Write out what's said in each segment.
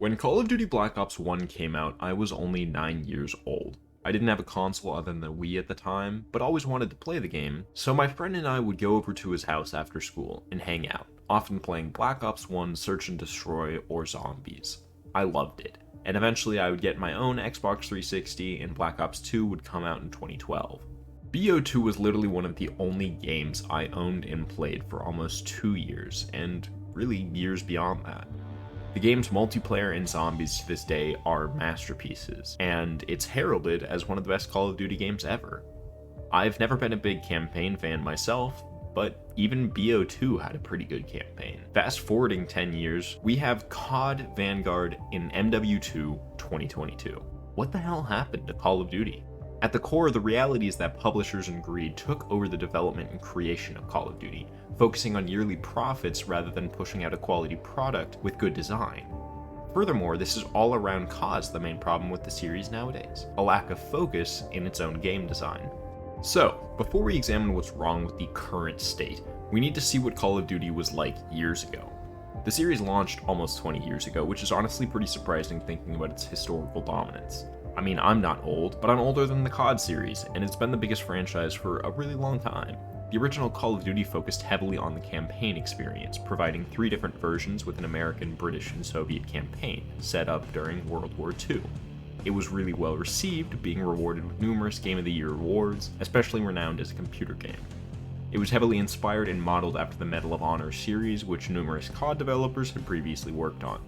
When Call of Duty Black Ops 1 came out, I was only 9 years old. I didn't have a console other than the Wii at the time, but always wanted to play the game, so my friend and I would go over to his house after school and hang out, often playing Black Ops 1, Search and Destroy, or Zombies. I loved it, and eventually I would get my own Xbox 360 and Black Ops 2 would come out in 2012. BO2 was literally one of the only games I owned and played for almost 2 years, and really years beyond that. The game's multiplayer and zombies to this day are masterpieces, and it's heralded as one of the best Call of Duty games ever. I've never been a big campaign fan myself, but even BO2 had a pretty good campaign. Fast forwarding 10 years, we have COD, Vanguard, and MW2 2022. What the hell happened to Call of Duty? At the core, the reality is that publishers and greed took over the development and creation of Call of Duty, focusing on yearly profits rather than pushing out a quality product with good design. Furthermore, this is all around cause the main problem with the series nowadays, a lack of focus in its own game design. So, before we examine what's wrong with the current state, we need to see what Call of Duty was like years ago. The series launched almost 20 years ago, which is honestly pretty surprising thinking about its historical dominance. I mean, I'm not old, but I'm older than the COD series, and it's been the biggest franchise for a really long time. The original Call of Duty focused heavily on the campaign experience, providing 3 different versions with an American, British, and Soviet campaign, set up during World War II. It was really well received, being rewarded with numerous Game of the Year awards, especially renowned as a computer game. It was heavily inspired and modeled after the Medal of Honor series, which numerous COD developers had previously worked on.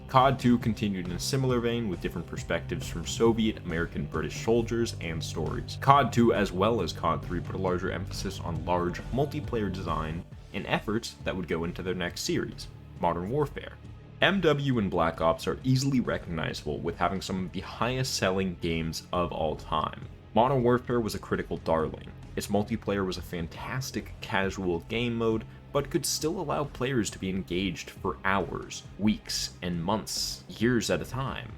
COD 2 continued in a similar vein with different perspectives from Soviet, American, British soldiers, and stories. COD 2 as well as COD 3 put a larger emphasis on large multiplayer design and efforts that would go into their next series, Modern Warfare. MW and Black Ops are easily recognizable with having some of the highest selling games of all time. Modern Warfare was a critical darling. Its multiplayer was a fantastic casual game mode, but could still allow players to be engaged for hours, weeks, and months, years at a time.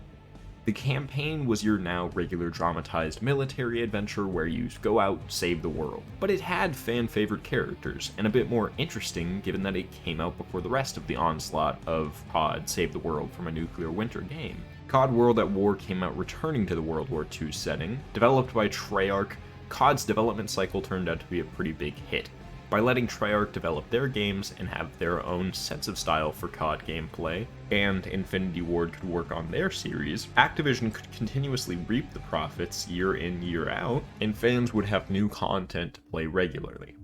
The campaign was your now regular dramatized military adventure where you go out, save the world, but it had fan-favorite characters, and a bit more interesting given that it came out before the rest of the onslaught of COD Save the World from a Nuclear Winter game. COD World at War came out returning to the World War II setting. Developed by Treyarch, COD's development cycle turned out to be a pretty big hit. By letting Treyarch develop their games and have their own sense of style for COD gameplay, and Infinity Ward could work on their series, Activision could continuously reap the profits year in, year out, and fans would have new content to play regularly.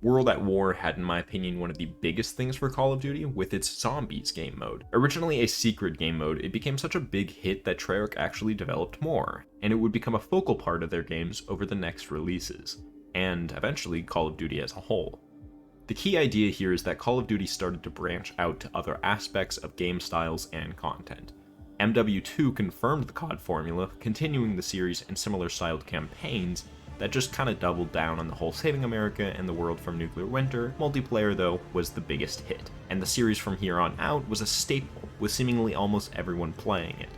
World at War had, in my opinion, one of the biggest things for Call of Duty with its Zombies game mode. Originally a secret game mode, it became such a big hit that Treyarch actually developed more, and it would become a focal part of their games over the next releases, and eventually Call of Duty as a whole. The key idea here is that Call of Duty started to branch out to other aspects of game styles and content. MW2 confirmed the COD formula, continuing the series in similar styled campaigns that just kinda doubled down on the whole saving America and the world from nuclear winter. Multiplayer, though, was the biggest hit, and the series from here on out was a staple, with seemingly almost everyone playing it.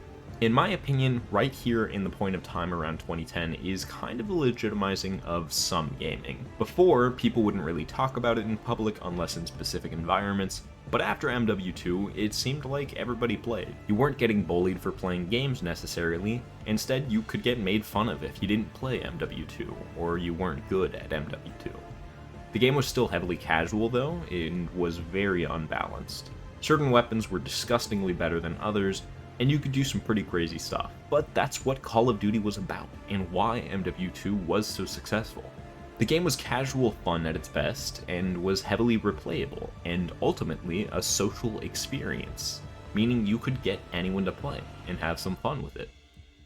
In my opinion, right here in the point of time around 2010 is kind of the legitimizing of some gaming. Before, people wouldn't really talk about it in public unless in specific environments, but after MW2, it seemed like everybody played. You weren't getting bullied for playing games necessarily, instead you could get made fun of if you didn't play MW2, or you weren't good at MW2. The game was still heavily casual though, and was very unbalanced. Certain weapons were disgustingly better than others, and you could do some pretty crazy stuff. But that's what Call of Duty was about, and why MW2 was so successful. The game was casual fun at its best, and was heavily replayable, and ultimately a social experience, meaning you could get anyone to play, and have some fun with it.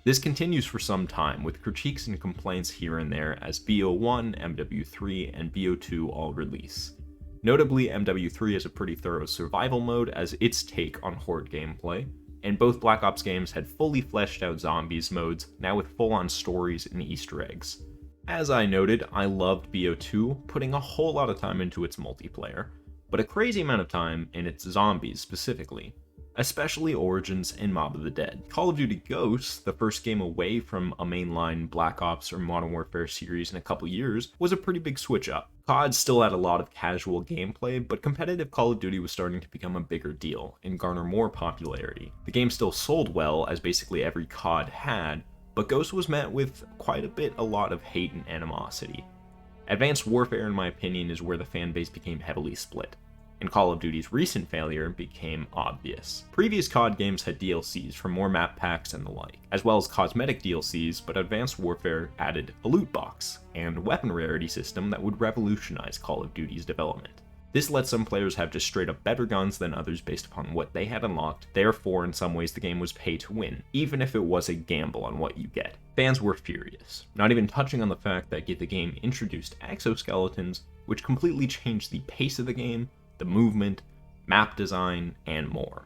This continues for some time, with critiques and complaints here and there as BO1, MW3, and BO2 all release. Notably, MW3 has a pretty thorough survival mode as its take on horde gameplay, and both Black Ops games had fully fleshed out zombies modes, now with full-on stories and Easter eggs. As I noted, I loved BO2, putting a whole lot of time into its multiplayer, but a crazy amount of time in its zombies specifically. especially Origins and Mob of the Dead. Call of Duty Ghosts, the first game away from a mainline Black Ops or Modern Warfare series in a couple years, was a pretty big switch up. COD still had a lot of casual gameplay, but competitive Call of Duty was starting to become a bigger deal and garner more popularity. The game still sold well, as basically every COD had, but Ghost was met with quite a lot of hate and animosity. Advanced Warfare, in my opinion, is where the fanbase became heavily split, and Call of Duty's recent failure became obvious. Previous COD games had DLCs for more map packs and the like, as well as cosmetic DLCs, but Advanced Warfare added a loot box and weapon rarity system that would revolutionize Call of Duty's development. This let some players have just straight up better guns than others based upon what they had unlocked, therefore in some ways the game was pay to win, even if it was a gamble on what you get. Fans were furious, not even touching on the fact that the game introduced exoskeletons, which completely changed the pace of the game, the movement, map design, and more.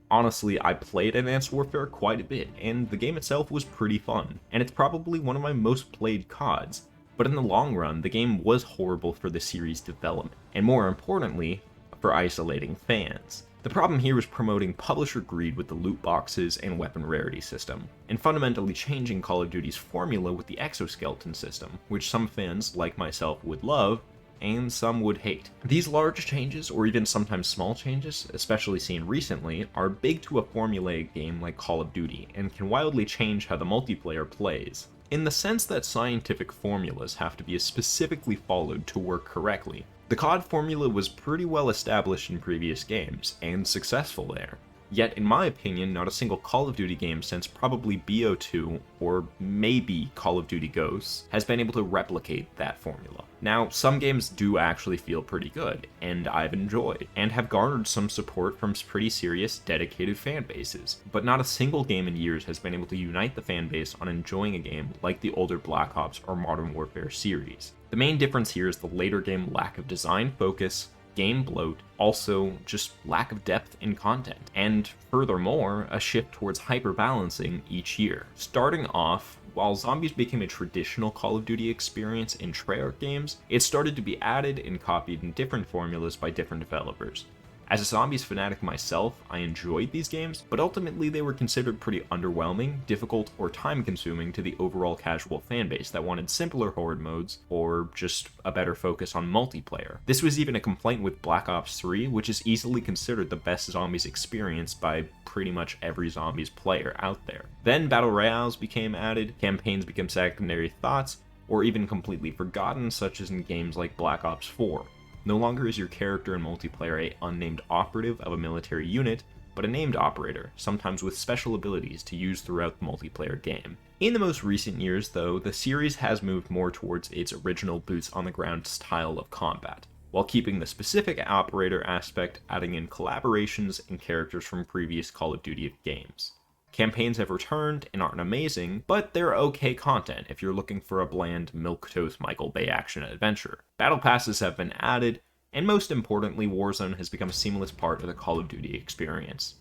Honestly, I played Advanced Warfare quite a bit, and the game itself was pretty fun, and it's probably one of my most played CODs, but in the long run, the game was horrible for the series' development, and more importantly, for isolating fans. The problem here was promoting publisher greed with the loot boxes and weapon rarity system, and fundamentally changing Call of Duty's formula with the exoskeleton system, which some fans, like myself, would love, and some would hate. These large changes, or even sometimes small changes, especially seen recently, are big to a formulaic game like Call of Duty, and can wildly change how the multiplayer plays, in the sense that scientific formulas have to be specifically followed to work correctly. The COD formula was pretty well established in previous games, and successful there. Yet, in my opinion, not a single Call of Duty game since probably BO2, or maybe Call of Duty Ghosts, has been able to replicate that formula. Now, some games do actually feel pretty good, and I've enjoyed, and have garnered some support from pretty serious, dedicated fan bases, but not a single game in years has been able to unite the fan base on enjoying a game like the older Black Ops or Modern Warfare series. The main difference here is the later game lack of design focus, game bloat, also just lack of depth in content, and furthermore, a shift towards hyper-balancing each year. Starting off, while zombies became a traditional Call of Duty experience in Treyarch games, it started to be added and copied in different formulas by different developers. As a zombies fanatic myself, I enjoyed these games, but ultimately they were considered pretty underwhelming, difficult, or time-consuming to the overall casual fanbase that wanted simpler horde modes, or just a better focus on multiplayer. This was even a complaint with Black Ops 3, which is easily considered the best zombies experience by pretty much every zombies player out there. Then Battle Royales became added, campaigns became secondary thoughts, or even completely forgotten, such as in games like Black Ops 4. No longer is your character in multiplayer a unnamed operative of a military unit, but a named operator, sometimes with special abilities to use throughout the multiplayer game. In the most recent years, though, the series has moved more towards its original boots-on-the-ground style of combat, while keeping the specific operator aspect, adding in collaborations and characters from previous Call of Duty games. Campaigns have returned and aren't amazing, but they're okay content if you're looking for a bland, milquetoast Michael Bay action adventure. Battle passes have been added, and most importantly, Warzone has become a seamless part of the Call of Duty experience.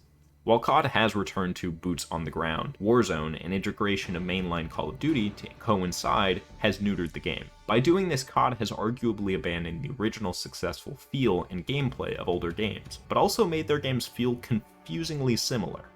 While COD has returned to boots on the ground, Warzone, an integration of mainline Call of Duty to coincide, has neutered the game. By doing this, COD has arguably abandoned the original successful feel and gameplay of older games, but also made their games feel confusingly similar.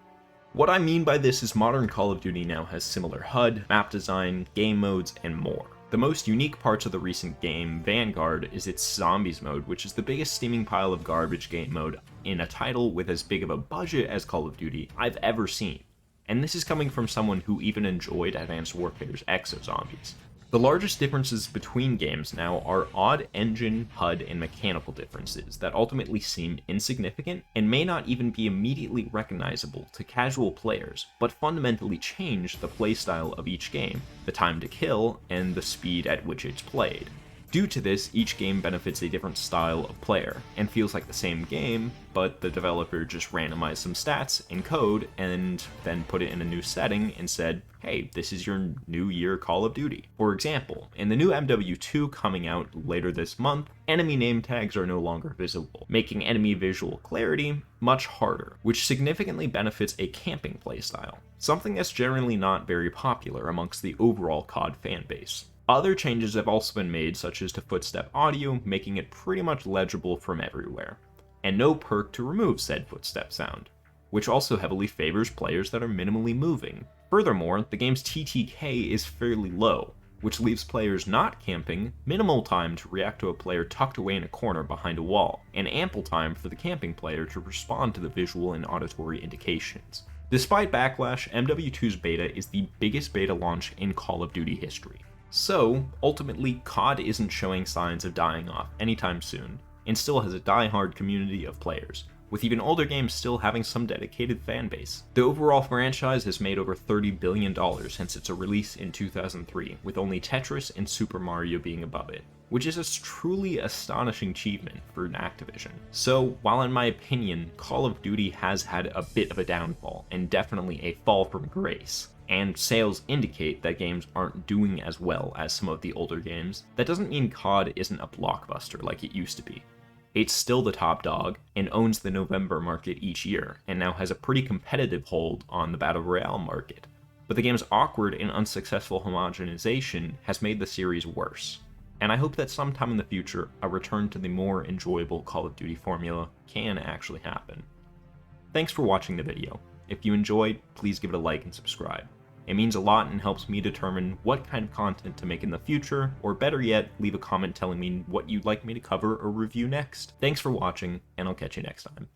What I mean by this is modern Call of Duty now has similar HUD, map design, game modes, and more. The most unique parts of the recent game, Vanguard, is its Zombies mode, which is the biggest steaming pile of garbage game mode in a title with as big of a budget as Call of Duty I've ever seen. And this is coming from someone who even enjoyed Advanced Warfare's Exo Zombies. The largest differences between games now are odd engine, HUD, and mechanical differences that ultimately seem insignificant and may not even be immediately recognizable to casual players, but fundamentally change the playstyle of each game, the time to kill, and the speed at which it's played. Due to this, each game benefits a different style of player, and feels like the same game, but the developer just randomized some stats in code and then put it in a new setting and said, hey, this is your new year Call of Duty. For example, in the new MW2 coming out later this month, enemy name tags are no longer visible, making enemy visual clarity much harder, which significantly benefits a camping playstyle, something that's generally not very popular amongst the overall COD fanbase. Other changes have also been made, such as to footstep audio, making it pretty much legible from everywhere, and no perk to remove said footstep sound. which also heavily favors players that are minimally moving. Furthermore, the game's TTK is fairly low, which leaves players not camping minimal time to react to a player tucked away in a corner behind a wall, and ample time for the camping player to respond to the visual and auditory indications. Despite backlash, MW2's beta is the biggest beta launch in Call of Duty history. So, ultimately, COD isn't showing signs of dying off anytime soon, and still has a die-hard community of players, with even older games still having some dedicated fanbase. The overall franchise has made over $30 billion since its release in 2003, with only Tetris and Super Mario being above it, which is a truly astonishing achievement for an Activision. So, while in my opinion, Call of Duty has had a bit of a downfall, and definitely a fall from grace, and sales indicate that games aren't doing as well as some of the older games, that doesn't mean COD isn't a blockbuster like it used to be. It's still the top dog, and owns the November market each year, and now has a pretty competitive hold on the Battle Royale market. But the game's awkward and unsuccessful homogenization has made the series worse, and I hope that sometime in the future, a return to the more enjoyable Call of Duty formula can actually happen. Thanks for watching the video. If you enjoyed, please give it a like and subscribe. It means a lot and helps me determine what kind of content to make in the future, or better yet, leave a comment telling me what you'd like me to cover or review next. Thanks for watching, and I'll catch you next time.